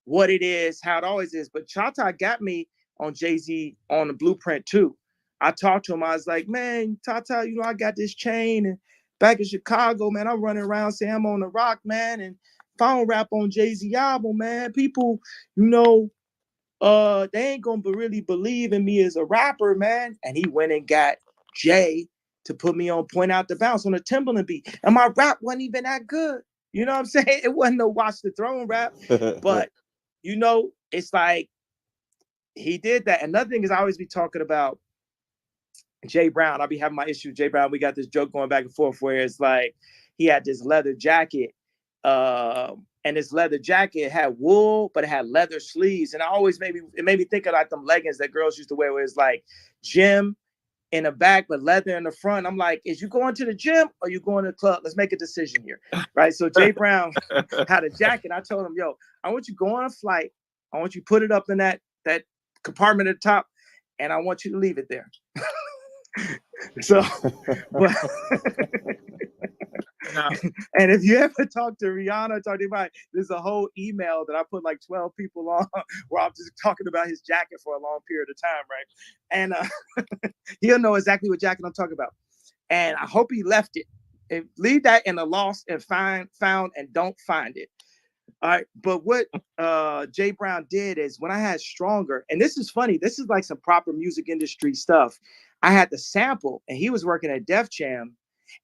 what it is, how it always is. But Tata got me on Jay-Z on the Blueprint too. I talked to him. I was like, man, Tata, you know, I got this chain, and back in Chicago, man, I'm running around saying I'm on the rock, man, and if I don't rap on Jay-Z album, man, people, you know, they ain't gonna really believe in me as a rapper, man. And he went and got Jay to put me on Point Out the Bounce on a Timbaland beat. And my rap wasn't even that good. You know what I'm saying? It wasn't no Watch the Throne rap. But, you know, it's like he did that. Another thing is I always be talking about Jay Brown. I'll be having my issue with Jay Brown. We got this joke going back and forth where it's like he had this leather jacket. And this leather jacket had wool, but it had leather sleeves. And it made me think of like them leggings that girls used to wear, where it's like gym in the back, but leather in the front. I'm like, is you going to the gym or you going to the club? Let's make a decision here, right? So Jay Brown had a jacket. I told him, yo, I want you to go on a flight. I want you to put it up in that compartment at the top, and I want you to leave it there. So, but and if you ever talk to Rihanna, talk to anybody, there's a whole email that I put like 12 people on where I'm just talking about his jacket for a long period of time, right? And he'll know exactly what jacket I'm talking about. And I hope he left it. Leave that in the lost and found and don't find it. All right. But what Jay Brown did is when I had Stronger, and this is funny, this is like some proper music industry stuff. I had the sample, and he was working at Def Jam.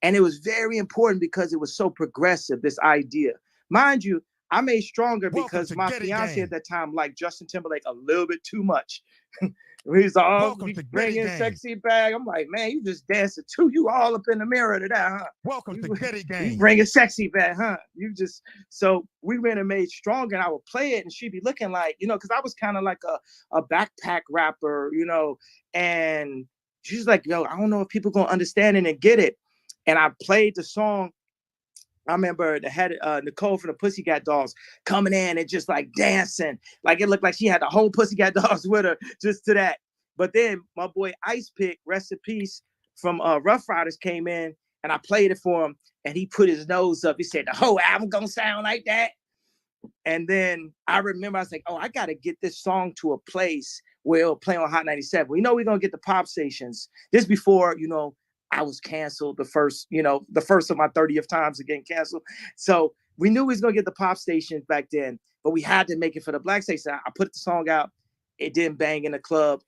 And it was very important because it was so progressive, this idea. Mind you, I made Stronger because my fiance at that time liked Justin Timberlake a little bit too much. He's like, oh, you bringing sexy bag. I'm like, man, you just dancing too. You all up in the mirror to that, huh? Welcome to Getty Gang. You bringing sexy bag, huh? So we went and made Stronger, and I would play it, and she'd be looking like, you know, because I was kind of like a backpack rapper, you know, and she's like, yo, I don't know if people gonna understand it and get it. And I played the song. I remember they had Nicole from the Pussycat Dolls coming in and just like dancing. Like it looked like she had the whole Pussycat Dolls with her just to that. But then my boy Ice Pick, rest in peace, from Rough Riders came in, and I played it for him, and he put his nose up. He said, the whole album gonna sound like that. And then I remember I was like, oh, I got to get this song to a place where it'll play on Hot 97. We know we're going to get the pop stations. This before, you know, I was canceled the first of my 30th times of getting canceled. So we knew we was going to get the pop stations back then, but we had to make it for the black station. I put the song out. It didn't bang in the club.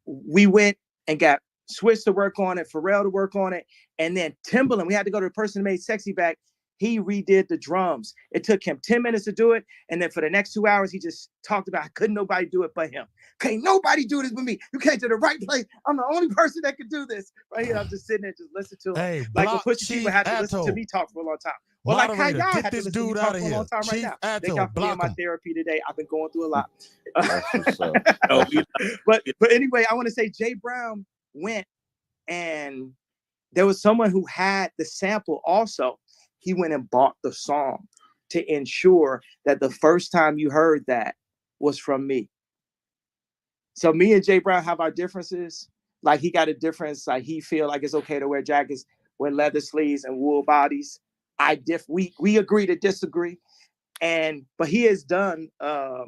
We went and got Switch to work on it, Pharrell to work on it. And then Timbaland, we had to go to the person who made Sexy Back. he redid the drums. It took him 10 minutes to do it. And then for the next 2 hours, he just talked about couldn't nobody do it but him. Can't nobody do this but me. You came to the right place. I'm the only person that could do this. Right here, I'm just sitting there, just listen to him. Hey, like when block Pusha T Chief would have to Atto. listen to me talk for a long time. Or like how Moderator, y'all get have to this listen to me dude talk out of for a long here. time Chief right now. Atto, Thank y'all for being block my him. therapy today. I've been going through a lot. That's what's up. Oh, but anyway, I want to say Jay Brown went, and there was someone who had the sample also. He went and bought the song to ensure that the first time you heard that was from me. So me and Jay Brown have our differences. Like he got a difference. Like he feel like it's okay to wear jackets with leather sleeves and wool bodies. We agree to disagree. But he has done a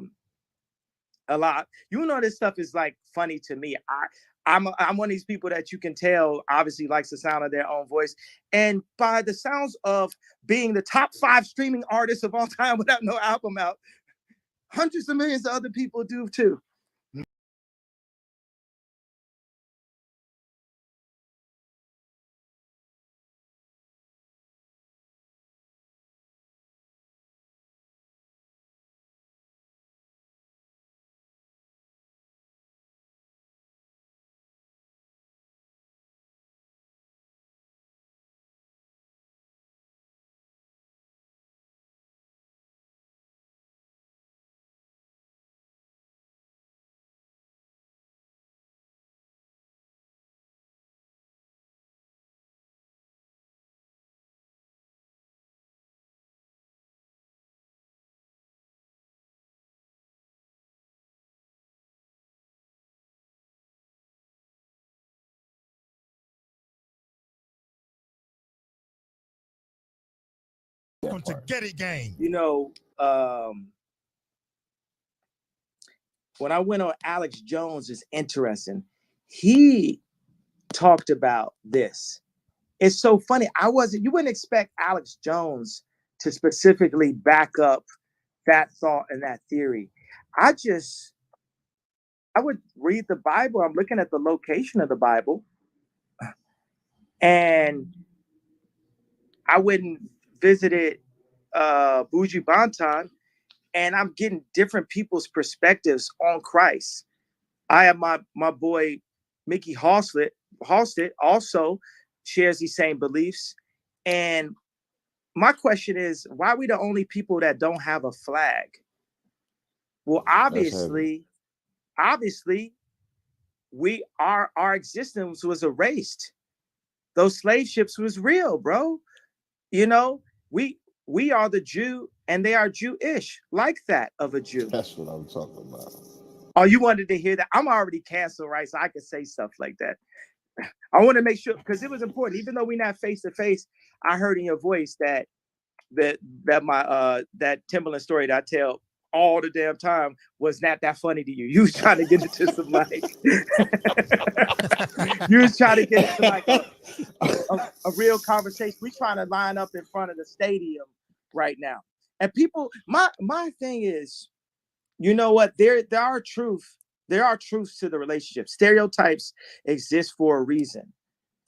lot. You know, this stuff is like funny to me. I'm one of these people that you can tell obviously likes the sound of their own voice. And by the sounds of being the top 5 streaming artists of all time without no album out, hundreds of millions of other people do too. Welcome to Get It Gang. You know, when I went on Alex Jones, is interesting. He talked about this. It's so funny. You wouldn't expect Alex Jones to specifically back up that thought and that theory. I would read the Bible. I'm looking at the location of the Bible, and I wouldn't visited Buji Bantan, and I'm getting different people's perspectives on Christ. I have my boy Mickey Halstead also shares these same beliefs. And my question is, why are we the only people that don't have a flag? Well, obviously, our existence was erased. Those slave ships was real, bro. You know, we are the Jew and they are Jewish, like that of a Jew. That's what I'm talking about. Oh, you wanted to hear that? I'm already canceled, right? So I can say stuff like that. I want to make sure, because it was important. Even though we're not face to face, I heard in your voice that Timberland story that I tell all the damn time was not that funny to you. You was trying to get into some like you was trying to get into like a real conversation. We trying to line up in front of the stadium right now. And people, my thing is, you know what? There are truths to the relationship. Stereotypes exist for a reason.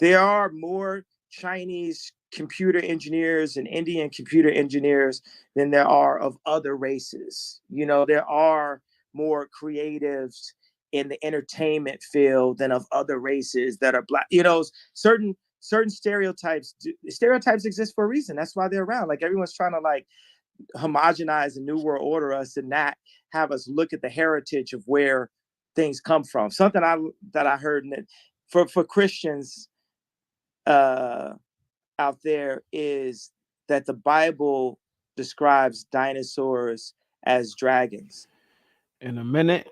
There are more Chinese computer engineers and Indian computer engineers than there are of other races. You know, there are more creatives in the entertainment field than of other races that are black. You know, certain stereotypes exist for a reason. That's why they're around. Like everyone's trying to like homogenize the new world order us and not have us look at the heritage of where things come from. Something that I heard for Christians out there is that the Bible describes dinosaurs as dragons. In a minute,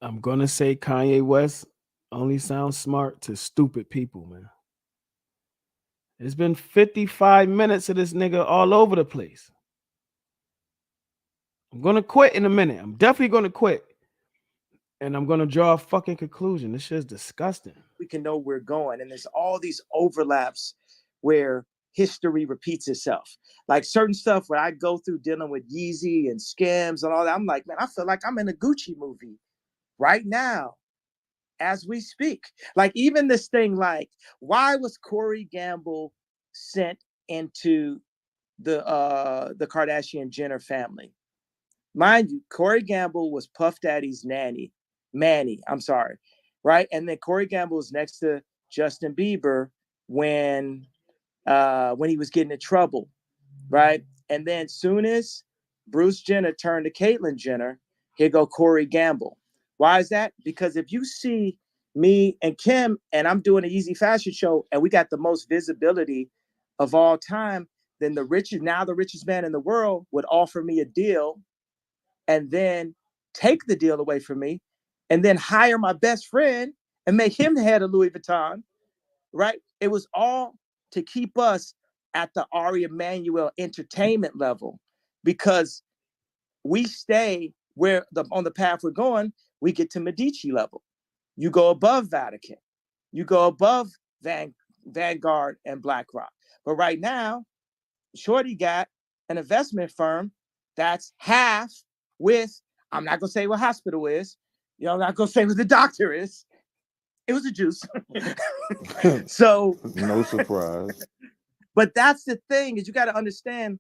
I'm gonna say Kanye West only sounds smart to stupid people, man. It's been 55 minutes of this nigga all over the place. I'm gonna quit in a minute. I'm definitely gonna quit. And I'm gonna draw a fucking conclusion. This shit's disgusting. We can know where we're going. And there's all these overlaps where history repeats itself. Like certain stuff where I go through dealing with Yeezy and Skims and all that. I'm like, man, I feel like I'm in a Gucci movie right now as we speak. Like even this thing, like, why was Corey Gamble sent into the Kardashian Jenner family. Mind you, Corey Gamble was Puff Daddy's Manny, I'm sorry, right? And then Corey Gamble was next to Justin Bieber when he was getting in trouble, right? And then soon as Bruce Jenner turned to Caitlyn Jenner, here go Corey Gamble. Why is that? Because if you see me and Kim, and I'm doing an Easy Fashion show, and we got the most visibility of all time, then the richest man in the world would offer me a deal and then take the deal away from me and then hire my best friend and make him the head of Louis Vuitton, right? It was all to keep us at the Ari Emanuel entertainment level, because we stay on the path we're going, we get to Medici level. You go above Vatican, you go above Vanguard and BlackRock. But right now, Shorty got an investment firm that's half with, I'm not going to say what hospital is, I'm not going to say what the doctor is. It was a juice. So no surprise. But that's the thing, is you got to understand,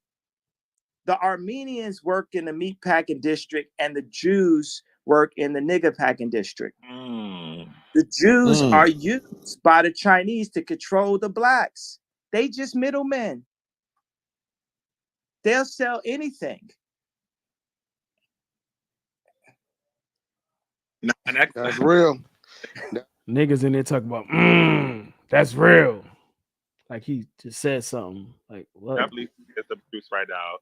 the Armenians work in the meat packing district and the Jews work in the nigger packing district. The Jews are used by the Chinese to control the blacks. They just middlemen. They'll sell anything. That's real. Niggas in there talking about, that's real. Like he just said something. Like what? Definitely it's the juice right now.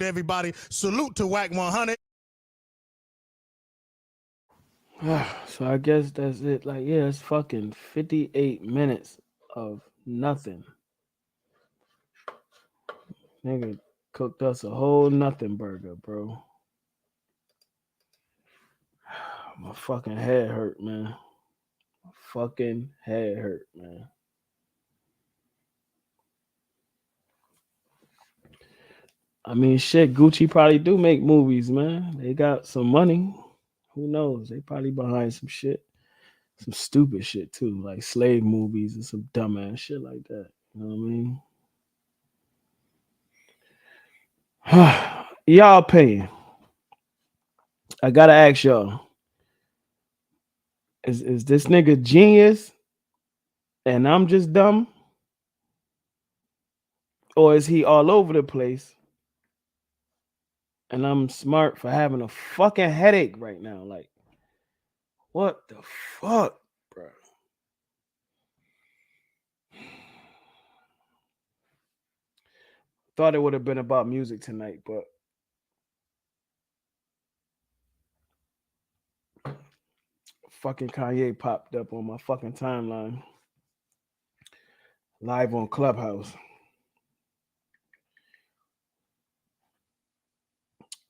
Everybody, salute to Wack 100. So I guess that's it. Like, yeah, it's fucking 58 minutes of nothing. Nigga cooked us a whole nothing burger, bro. My fucking head hurt, man. My fucking head hurt, man. I mean, shit, Gucci probably do make movies, man. They got some money. Who knows? They probably behind some shit. Some stupid shit, too. Like slave movies and some dumbass shit like that. You know what I mean? Y'all opinion. I gotta ask y'all. Is this nigga genius and I'm just dumb? Or is he all over the place and I'm smart for having a fucking headache right now? Like, what the fuck, bro? Thought it would have been about music tonight, but fucking Kanye popped up on my fucking timeline live on Clubhouse.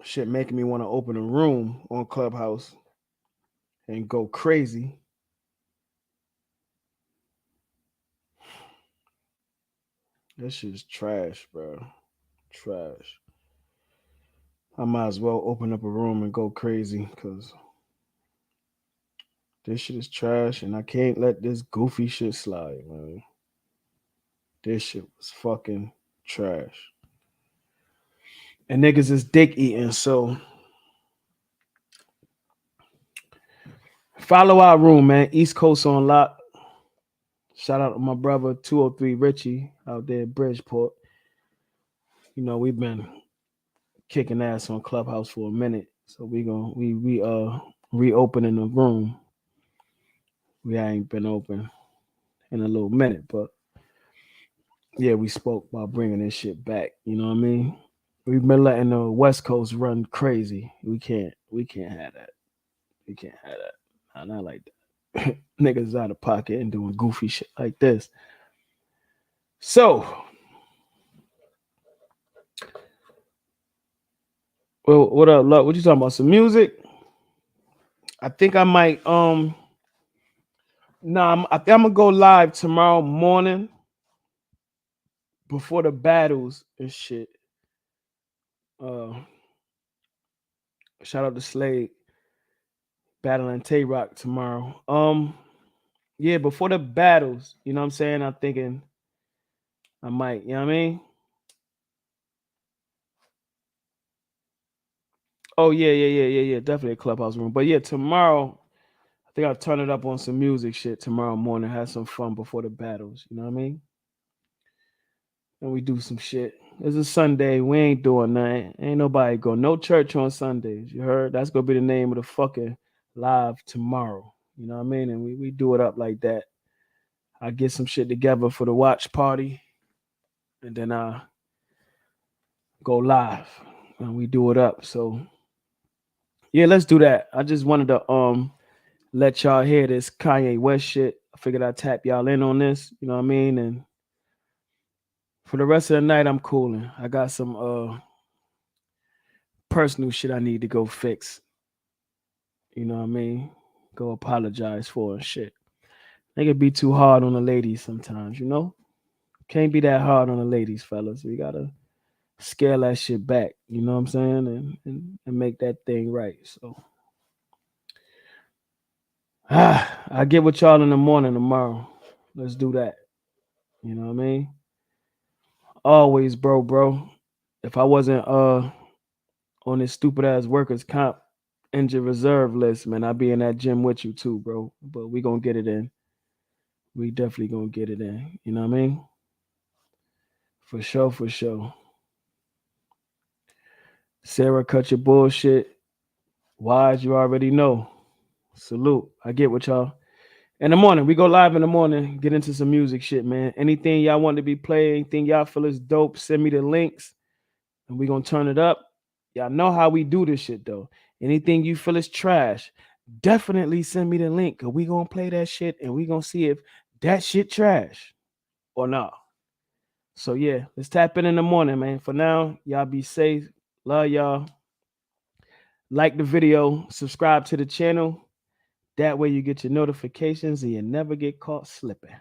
Shit making me want to open a room on Clubhouse and go crazy. This shit's trash, bro. Trash. I might as well open up a room and go crazy because this shit is trash and I can't let this goofy shit slide, man. This shit was fucking trash. And niggas is dick eating, so follow our room, man. East Coast on lock. Shout out to my brother 203 Richie out there in Bridgeport. You know, we've been kicking ass on Clubhouse for a minute. So we reopening the room. We ain't been open in a little minute, but yeah, we spoke about bringing this shit back. You know what I mean? We've been letting the West Coast run crazy. We can't have that. We can't have that. Not like that. Niggas out of pocket and doing goofy shit like this. So Well, what up, Luck? What you talking about? Some music? I think I might I think I'm gonna go live tomorrow morning before the battles and shit. Uh Shout out to Slade battling Tay Rock tomorrow. Yeah, before the battles, you know what I'm saying? I'm thinking I might, you know what I mean? Oh yeah. Definitely a clubhouse room. But yeah, tomorrow, I think I'll turn it up on some music shit tomorrow morning, have some fun before the battles, you know what I mean? And we do some shit. It's a Sunday. We ain't doing nothing. Ain't nobody go. No church on Sundays. You heard? That's gonna be the name of the fucking live tomorrow. You know what I mean? And we do it up like that. I get some shit together for the watch party, and then I go live and we do it up. So yeah, let's do that. I just wanted to let y'all hear this Kanye West shit. I figured I'd tap y'all in on this. You know what I mean? And for the rest of the night, I'm cooling. I got some personal shit I need to go fix. You know what I mean? Go apologize for and shit. They can be too hard on the ladies sometimes, you know? Can't be that hard on the ladies, fellas. We gotta scale that shit back, you know what I'm saying? And make that thing right. So I get with y'all in the morning tomorrow. Let's do that. You know what I mean? Always, bro. If I wasn't on this stupid ass workers comp injured reserve list, man, I'd be in that gym with you too, bro. But we gonna get it in. We definitely gonna get it in. You know what I mean? For sure. Sarah, cut your bullshit. Wise, you already know. Salute. I get what y'all. In the morning, we go live in the morning, get into some music shit, man. Anything y'all want to be played, anything y'all feel is dope, send me the links and we gonna turn it up. Y'all know how we do this shit though. Anything you feel is trash, definitely send me the link because we gonna play that shit and we gonna see if that shit trash or not. So yeah, let's tap in the morning, man. For now, y'all be safe. Love y'all. Like the video, subscribe to the channel. That way you get your notifications and you never get caught slipping.